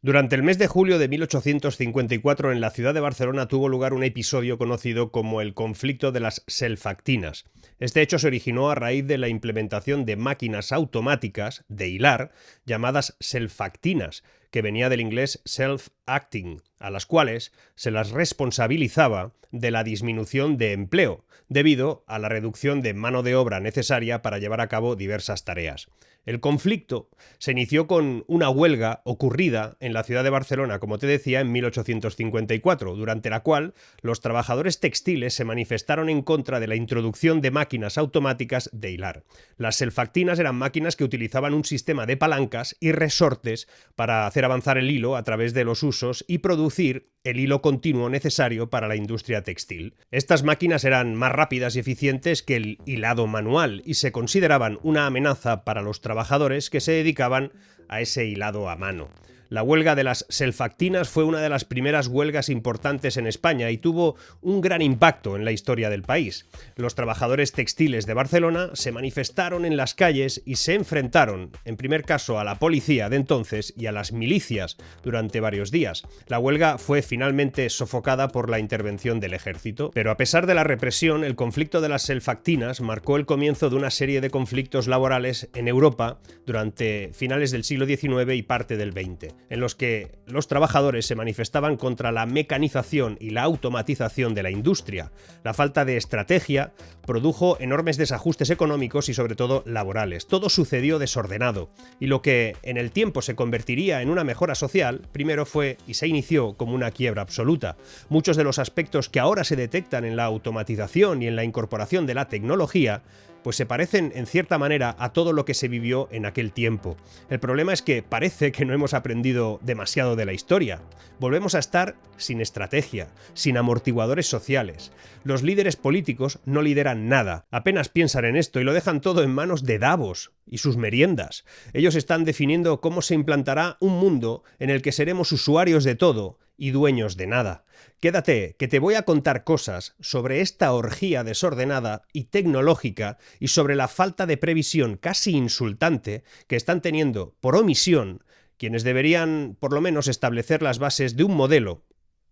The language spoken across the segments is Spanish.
Durante el mes de julio de 1854 en la ciudad de Barcelona tuvo lugar un episodio conocido como el conflicto de las selfactinas. Este hecho se originó a raíz de la implementación de máquinas automáticas de hilar llamadas selfactinas, que venía del inglés self-acting, a las cuales se las responsabilizaba de la disminución de empleo, debido a la reducción de mano de obra necesaria para llevar a cabo diversas tareas. El conflicto se inició con una huelga ocurrida en la ciudad de Barcelona, como te decía, en 1854, durante la cual los trabajadores textiles se manifestaron en contra de la introducción de máquinas automáticas de hilar. Las selfactinas eran máquinas que utilizaban un sistema de palancas y resortes para hacer avanzar el hilo a través de los usos y producir el hilo continuo necesario para la industria textil. Estas máquinas eran más rápidas y eficientes que el hilado manual y se consideraban una amenaza para los trabajadores que se dedicaban a ese hilado a mano. La huelga de las selfactinas fue una de las primeras huelgas importantes en España y tuvo un gran impacto en la historia del país. Los trabajadores textiles de Barcelona se manifestaron en las calles y se enfrentaron, en primer caso, a la policía de entonces y a las milicias durante varios días. La huelga fue finalmente sofocada por la intervención del ejército, pero a pesar de la represión, el conflicto de las selfactinas marcó el comienzo de una serie de conflictos laborales en Europa durante finales del siglo XIX y parte del XX. En los que los trabajadores se manifestaban contra la mecanización y la automatización de la industria. La falta de estrategia produjo enormes desajustes económicos y sobre todo laborales. Todo sucedió desordenado y lo que en el tiempo se convertiría en una mejora social, primero fue y se inició como una quiebra absoluta. Muchos de los aspectos que ahora se detectan en la automatización y en la incorporación de la tecnología pues se parecen en cierta manera a todo lo que se vivió en aquel tiempo. El problema es que parece que no hemos aprendido demasiado de la historia. Volvemos a estar sin estrategia, sin amortiguadores sociales. Los líderes políticos no lideran nada, apenas piensan en esto y lo dejan todo en manos de Davos y sus meriendas. Ellos están definiendo cómo se implantará un mundo en el que seremos usuarios de todo y dueños de nada. Quédate, que te voy a contar cosas sobre esta orgía desordenada y tecnológica y sobre la falta de previsión casi insultante que están teniendo por omisión quienes deberían por lo menos establecer las bases de un modelo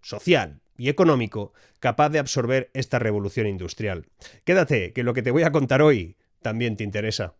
social y económico capaz de absorber esta revolución industrial. Quédate, que lo que te voy a contar hoy también te interesa.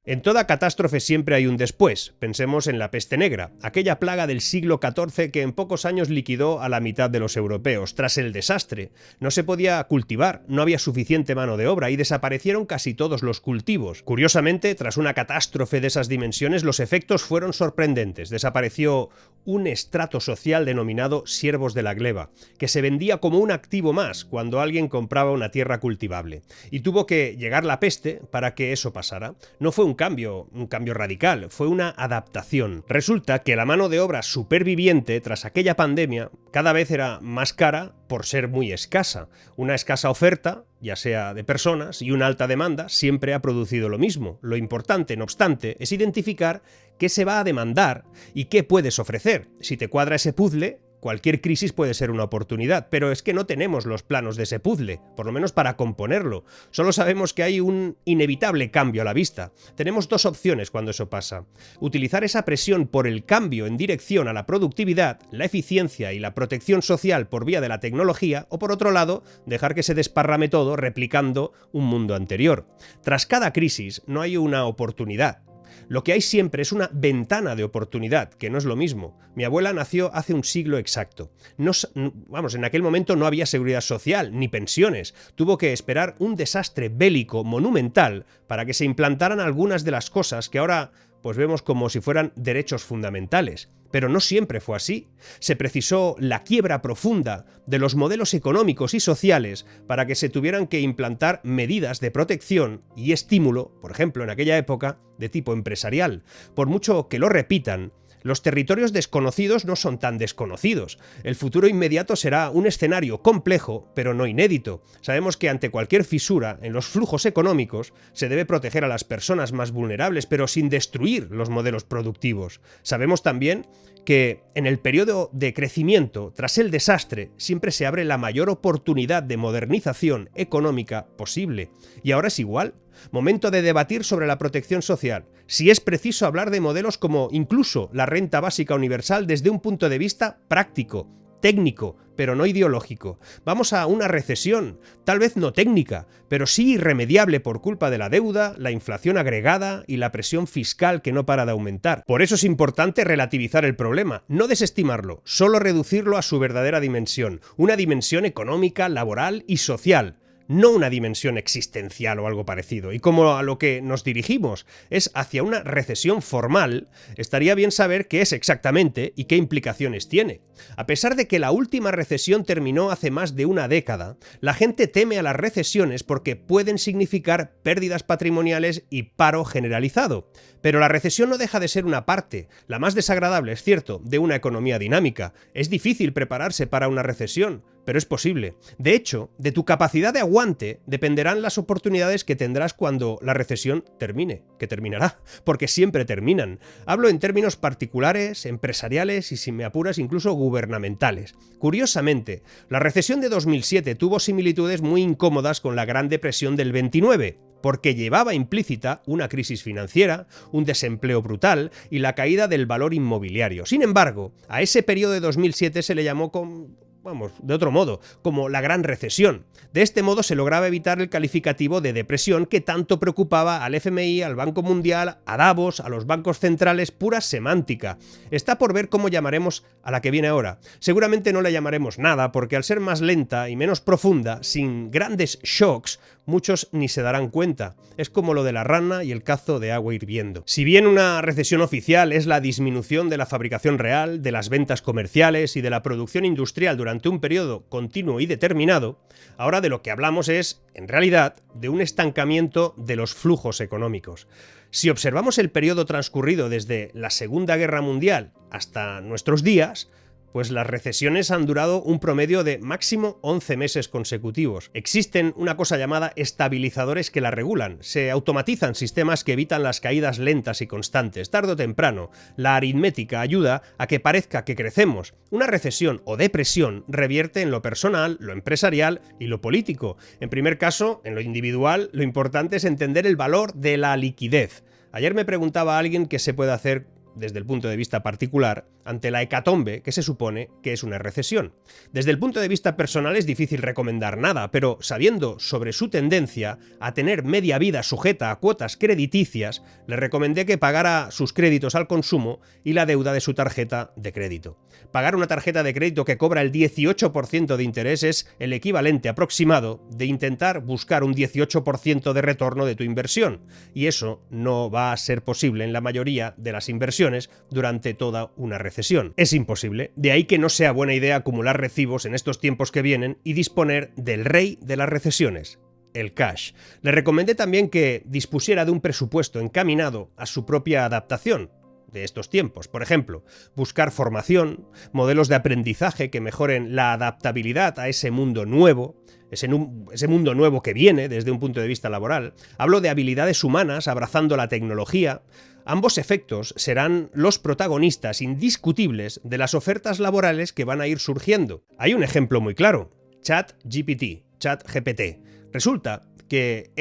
En toda catástrofe siempre hay un después. Pensemos en la peste negra, aquella plaga del siglo XIV que en pocos años liquidó a la mitad de los europeos. Tras el desastre, no se podía cultivar, no había suficiente mano de obra y desaparecieron casi todos los cultivos. Curiosamente, tras una catástrofe de esas dimensiones, los efectos fueron sorprendentes. Desapareció un estrato social denominado siervos de la gleba, que se vendía como un activo más cuando alguien compraba una tierra cultivable. Y tuvo que llegar la peste para que eso pasara. No fue un cambio radical, fue una adaptación. Resulta que la mano de obra superviviente tras aquella pandemia cada vez era más cara por ser muy escasa. Una escasa oferta, ya sea de personas, y una alta demanda siempre ha producido lo mismo. Lo importante, no obstante, es identificar qué se va a demandar y qué puedes ofrecer. Si te cuadra ese puzzle, cualquier crisis puede ser una oportunidad, pero es que no tenemos los planos de ese puzzle, por lo menos para componerlo. Solo sabemos que hay un inevitable cambio a la vista. Tenemos dos opciones cuando eso pasa. Utilizar esa presión por el cambio en dirección a la productividad, la eficiencia y la protección social por vía de la tecnología, o por otro lado, dejar que se desparrame todo replicando un mundo anterior. Tras cada crisis no hay una oportunidad. Lo que hay siempre es una ventana de oportunidad, que no es lo mismo. Mi abuela nació hace un siglo exacto. En aquel momento no había seguridad social ni pensiones. Tuvo que esperar un desastre bélico monumental para que se implantaran algunas de las cosas que ahora pues vemos como si fueran derechos fundamentales. Pero no siempre fue así. Se precisó la quiebra profunda de los modelos económicos y sociales para que se tuvieran que implantar medidas de protección y estímulo, por ejemplo en aquella época, de tipo empresarial. Por mucho que lo repitan, los territorios desconocidos no son tan desconocidos. El futuro inmediato será un escenario complejo, pero no inédito. Sabemos que ante cualquier fisura en los flujos económicos se debe proteger a las personas más vulnerables, pero sin destruir los modelos productivos. Sabemos también que en el periodo de crecimiento, tras el desastre, siempre se abre la mayor oportunidad de modernización económica posible. Y ahora es igual. Momento de debatir sobre la protección social. Si es preciso hablar de modelos como incluso la renta básica universal desde un punto de vista práctico, técnico, pero no ideológico. Vamos a una recesión, tal vez no técnica, pero sí irremediable por culpa de la deuda, la inflación agregada y la presión fiscal que no para de aumentar. Por eso es importante relativizar el problema, no desestimarlo, solo reducirlo a su verdadera dimensión, una dimensión económica, laboral y social. No una dimensión existencial o algo parecido. Y como a lo que nos dirigimos es hacia una recesión formal, estaría bien saber qué es exactamente y qué implicaciones tiene. A pesar de que la última recesión terminó hace más de una década, la gente teme a las recesiones porque pueden significar pérdidas patrimoniales y paro generalizado. Pero la recesión no deja de ser una parte, la más desagradable, es cierto, de una economía dinámica. Es difícil prepararse para una recesión, pero es posible. De hecho, de tu capacidad de aguante dependerán las oportunidades que tendrás cuando la recesión termine, que terminará, porque siempre terminan. Hablo en términos particulares, empresariales y, si me apuras, incluso gubernamentales. Curiosamente, la recesión de 2007 tuvo similitudes muy incómodas con la Gran Depresión del 29, porque llevaba implícita una crisis financiera, un desempleo brutal y la caída del valor inmobiliario. Sin embargo, a ese periodo de 2007 se le llamó de otro modo, como la Gran Recesión. De este modo se lograba evitar el calificativo de depresión que tanto preocupaba al FMI, al Banco Mundial, a Davos, a los bancos centrales, pura semántica. Está por ver cómo llamaremos a la que viene ahora. Seguramente no la llamaremos nada, porque al ser más lenta y menos profunda, sin grandes shocks, muchos ni se darán cuenta. Es como lo de la rana y el cazo de agua hirviendo. Si bien una recesión oficial es la disminución de la fabricación real, de las ventas comerciales y de la producción industrial durante un periodo continuo y determinado, ahora de lo que hablamos es, en realidad, de un estancamiento de los flujos económicos. Si observamos el periodo transcurrido desde la Segunda Guerra Mundial hasta nuestros días, pues las recesiones han durado un promedio de máximo 11 meses consecutivos. Existen una cosa llamada estabilizadores que la regulan. Se automatizan sistemas que evitan las caídas lentas y constantes. Tarde o temprano, la aritmética ayuda a que parezca que crecemos. Una recesión o depresión revierte en lo personal, lo empresarial y lo político. En primer caso, en lo individual, lo importante es entender el valor de la liquidez. Ayer me preguntaba a alguien qué se puede hacer desde el punto de vista particular, ante la hecatombe que se supone que es una recesión. Desde el punto de vista personal es difícil recomendar nada, pero sabiendo sobre su tendencia a tener media vida sujeta a cuotas crediticias, le recomendé que pagara sus créditos al consumo y la deuda de su tarjeta de crédito. Pagar una tarjeta de crédito que cobra el 18% de interés es el equivalente aproximado de intentar buscar un 18% de retorno de tu inversión, y eso no va a ser posible en la mayoría de las inversiones durante toda una recesión. Es imposible, de ahí que no sea buena idea acumular recibos en estos tiempos que vienen y disponer del rey de las recesiones, el cash. Le recomendé también que dispusiera de un presupuesto encaminado a su propia adaptación de estos tiempos. Por ejemplo, buscar formación, modelos de aprendizaje que mejoren la adaptabilidad a ese mundo nuevo, ese mundo nuevo que viene desde un punto de vista laboral. Hablo de habilidades humanas abrazando la tecnología. Ambos efectos serán los protagonistas indiscutibles de las ofertas laborales que van a ir surgiendo. Hay un ejemplo muy claro: ChatGPT. Resulta que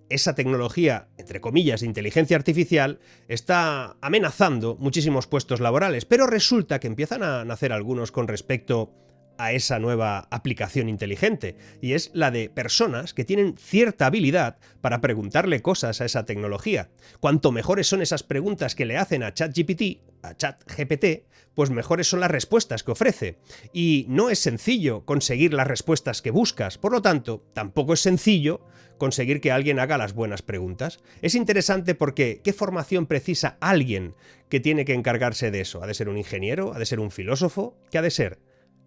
esa tecnología, entre comillas, de inteligencia artificial, está amenazando muchísimos puestos laborales, pero resulta que empiezan a nacer algunos con respecto a esa nueva aplicación inteligente, y es la de personas que tienen cierta habilidad para preguntarle cosas a esa tecnología. Cuanto mejores son esas preguntas que le hacen a ChatGPT, pues mejores son las respuestas que ofrece. Y no es sencillo conseguir las respuestas que buscas, por lo tanto, tampoco es sencillo conseguir que alguien haga las buenas preguntas. Es interesante porque ¿qué formación precisa alguien que tiene que encargarse de eso? ¿Ha de ser un ingeniero? ¿Ha de ser un filósofo? ¿Qué ha de ser?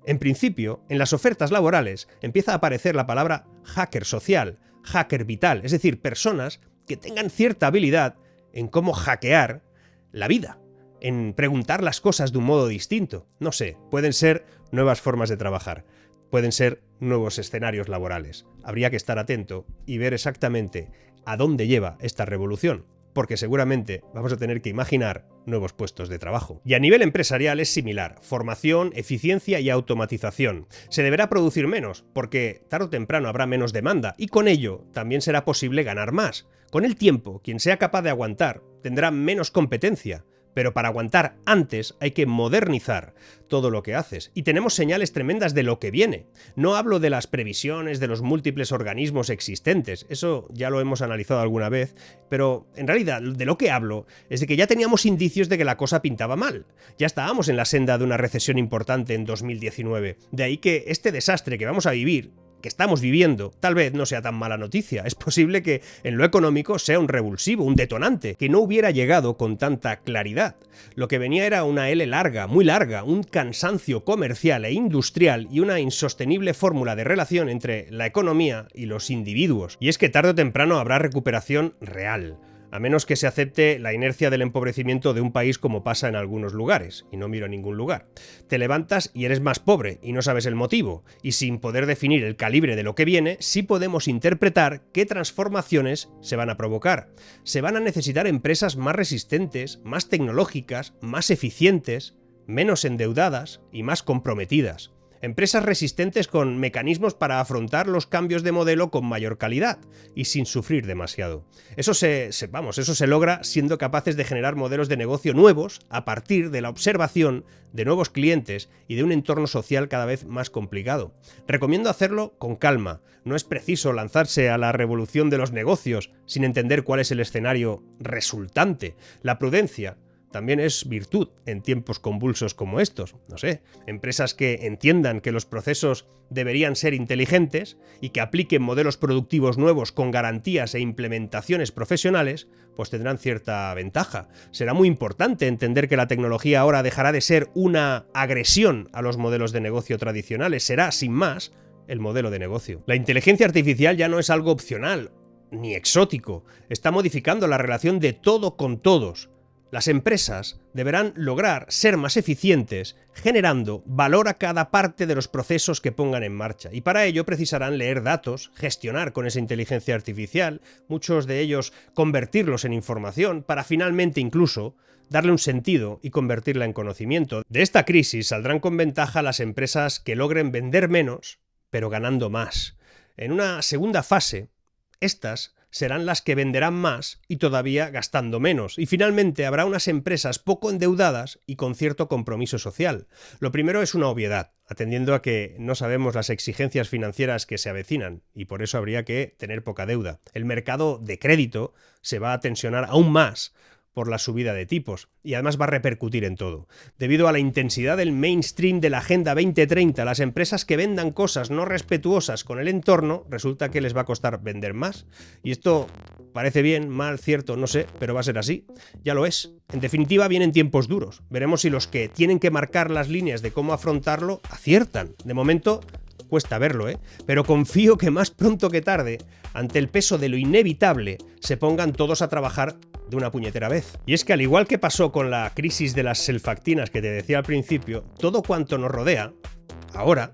En principio, en las ofertas laborales empieza a aparecer la palabra hacker social, hacker vital, es decir, personas que tengan cierta habilidad en cómo hackear la vida, en preguntar las cosas de un modo distinto. No sé, pueden ser nuevas formas de trabajar, pueden ser nuevos escenarios laborales. Habría que estar atento y ver exactamente a dónde lleva esta revolución. porque seguramente vamos a tener que imaginar nuevos puestos de trabajo. Y a nivel empresarial es similar: formación, eficiencia y automatización. Se deberá producir menos, porque tarde o temprano habrá menos demanda, y con ello también será posible ganar más. Con el tiempo, quien sea capaz de aguantar tendrá menos competencia, pero para aguantar antes hay que modernizar todo lo que haces. Y tenemos señales tremendas de lo que viene. No hablo de las previsiones de los múltiples organismos existentes, eso ya lo hemos analizado alguna vez, pero en realidad de lo que hablo es de que ya teníamos indicios de que la cosa pintaba mal. Ya estábamos en la senda de una recesión importante en 2019. De ahí que este desastre que vamos a vivir, que estamos viviendo, tal vez no sea tan mala noticia. Es posible que en lo económico sea un revulsivo, un detonante, que no hubiera llegado con tanta claridad. Lo que venía era una L larga, muy larga, un cansancio comercial e industrial y una insostenible fórmula de relación entre la economía y los individuos. Y es que tarde o temprano habrá recuperación real, a menos que se acepte la inercia del empobrecimiento de un país, como pasa en algunos lugares, y no miro a ningún lugar. Te levantas y eres más pobre y no sabes el motivo, y sin poder definir el calibre de lo que viene, sí podemos interpretar qué transformaciones se van a provocar. Se van a necesitar empresas más resistentes, más tecnológicas, más eficientes, menos endeudadas y más comprometidas. Empresas resistentes con mecanismos para afrontar los cambios de modelo con mayor calidad y sin sufrir demasiado. Eso se logra siendo capaces de generar modelos de negocio nuevos a partir de la observación de nuevos clientes y de un entorno social cada vez más complicado. Recomiendo hacerlo con calma. No es preciso lanzarse a la revolución de los negocios sin entender cuál es el escenario resultante. La prudencia también es virtud en tiempos convulsos como estos. No sé, empresas que entiendan que los procesos deberían ser inteligentes y que apliquen modelos productivos nuevos con garantías e implementaciones profesionales, pues tendrán cierta ventaja. Será muy importante entender que la tecnología ahora dejará de ser una agresión a los modelos de negocio tradicionales, será, sin más, el modelo de negocio. La inteligencia artificial ya no es algo opcional ni exótico, está modificando la relación de todo con todos. Las empresas deberán lograr ser más eficientes, generando valor a cada parte de los procesos que pongan en marcha. Y para ello precisarán leer datos, gestionar con esa inteligencia artificial, muchos de ellos convertirlos en información, para finalmente incluso darle un sentido y convertirla en conocimiento. De esta crisis saldrán con ventaja las empresas que logren vender menos, pero ganando más. En una segunda fase, estas serán las que venderán más y todavía gastando menos. Y finalmente habrá unas empresas poco endeudadas y con cierto compromiso social. Lo primero es una obviedad, atendiendo a que no sabemos las exigencias financieras que se avecinan, y por eso habría que tener poca deuda. El mercado de crédito se va a tensionar aún más por la subida de tipos, y además va a repercutir en todo. Debido a la intensidad del mainstream de la Agenda 2030, las empresas que vendan cosas no respetuosas con el entorno, resulta que les va a costar vender más. Y esto parece bien, mal, cierto, no sé, pero va a ser así. Ya lo es. En definitiva, vienen tiempos duros. Veremos si los que tienen que marcar las líneas de cómo afrontarlo aciertan. De momento cuesta verlo, pero confío que más pronto que tarde, ante el peso de lo inevitable, se pongan todos a trabajar de una puñetera vez. Y es que al igual que pasó con la crisis de las selfactinas que te decía al principio, todo cuanto nos rodea, ahora,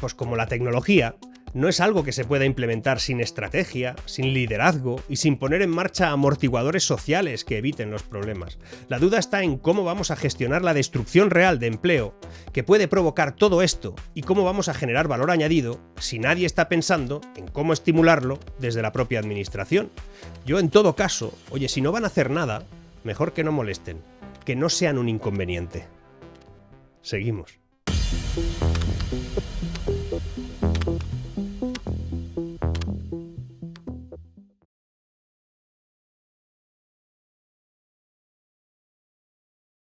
pues como la tecnología, no es algo que se pueda implementar sin estrategia, sin liderazgo y sin poner en marcha amortiguadores sociales que eviten los problemas. La duda está en cómo vamos a gestionar la destrucción real de empleo que puede provocar todo esto y cómo vamos a generar valor añadido si nadie está pensando en cómo estimularlo desde la propia administración. Yo, en todo caso, oye, si no van a hacer nada, mejor que no molesten, que no sean un inconveniente. Seguimos.